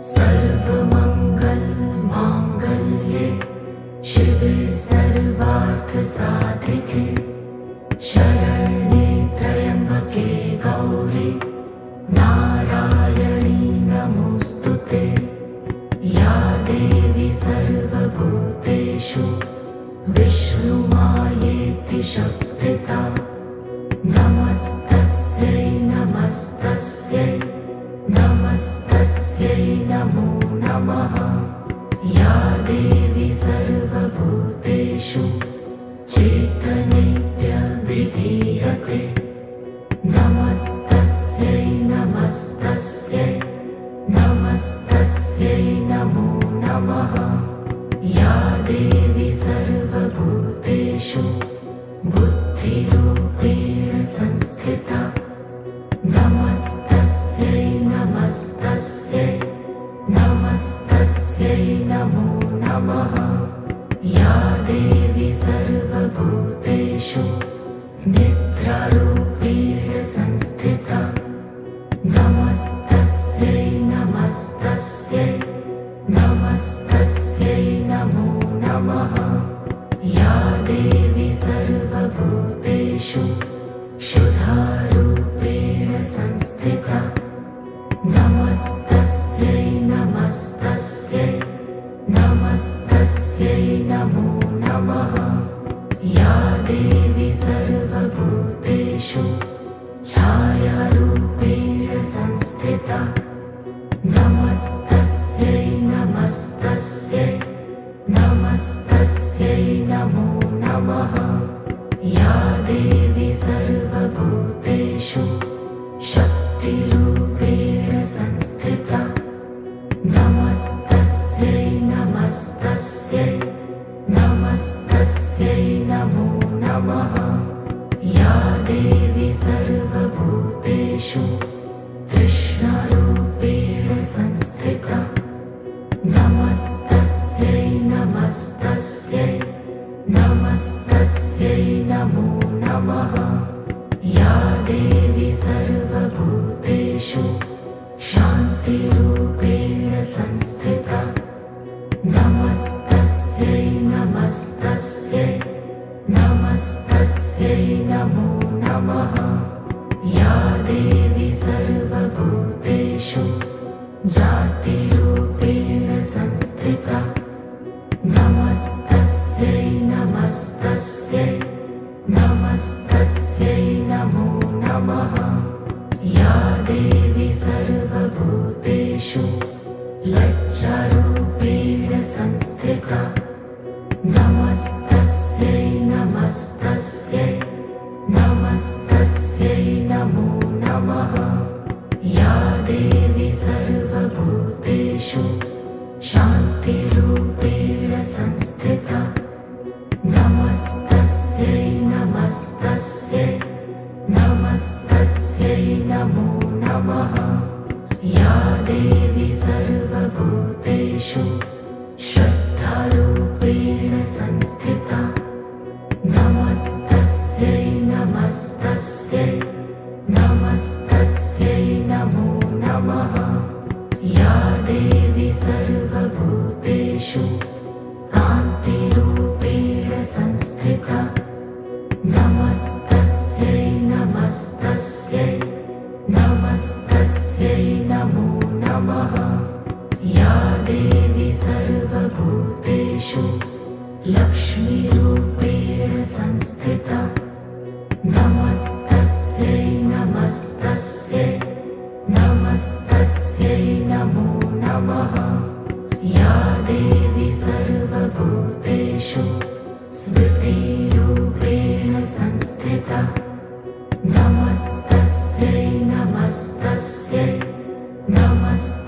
सर्वमङ्गलमाङ्गल्ये शिवे सर्वार्थसाधिके शरण्ये त्र्यम्बके गौरी नारायणी नमोऽस्तुते। या देवी सर्वभूतेषु विष्णुमायेति शक्तिता नमस्तस्यै नमस्तस्यै नमस्तस्यै नमो नमः। या देवी सर्वभूतेषु चेतनेत्यभिधीयते नमस्तस्यै नमस्तस्यै नमस्तस्यै नमो नमः। या देवी सर्वभूतेषु बुद्धिरूपेण संस्थिता नमस्तस्यै नमस्तस्यै नमस्तस्यै नमो नमः। या देवी सर्वभूतेषु निद्रारूपेण संस्थिता नमस्तस्यै नमस्तस्यै नमस्तस्यै नमो नमः। या देवी सर्वभूतेषु शुद्धारूपेण संस्थिता नमस्तस्यै नमस्तस्यै नमस्तस्यै नमो नमः। या देवी सर्वभूतेषु छायारूपेण संस्थिता नमस्तस्यै नमस्तस्यै नमस्तस्यै नमो नमः। या देवी सर्वभूतेषु शक्तिरूपेण संस्थिता नमस्तस्यै नमस्तस्यै नमस्तस्यै नमो नमः। या देवी सर्वभूतेषु तृष्णारूपेण संस्थिता नमस्तस्यै नमस्तस्यै नमस्तस्यै नमो नमः। या देवी सर्वभूतेषु शान्तिरूपेण संस्थिता नमस्तस्यै नमस्तस्यै नमस्तस्यै नमो नमः। या देवी सर्वभूतेषु जातिरूपेण संस्थिता नमस्तस्यै नमस्तस्यै नमस्तस्यै नमो नमः। या देवी सर्वभूतेषु लज्जारूपेण संस्थिता नमस्तस्यै नमस्तस्यै नमस्तस्यै नमो नमः। या देवी सर्वभूतेषु शान्तिरूपेण संस्थिता नमस्तस्यै नमस्तस्यै नमस्तस्यै नमो नमः। या देवी सर्वभूतेषु श्रद्धारूपेण संस्थिता नमस्तस्यै नमस्तस्यै नमस्तस्यै नमो नमः। या देवी सर्वभूतेषु कान्तिरूपेण संस्थिता नमस्तस्यै नमस्तस्यै नमस्तस्यै नमो नमः। या देवी सर्वभूतेषु लक्ष्मीरूपेण संस्थिता नमस्तस्यै नमस्तस्यै नमस्तस्यै नमो नमः। या देवी सर्वभूतेषु स्मृतिरूपेण संस्थिता नमस्तस्यै नमस्तस्यै नमस्तस्यै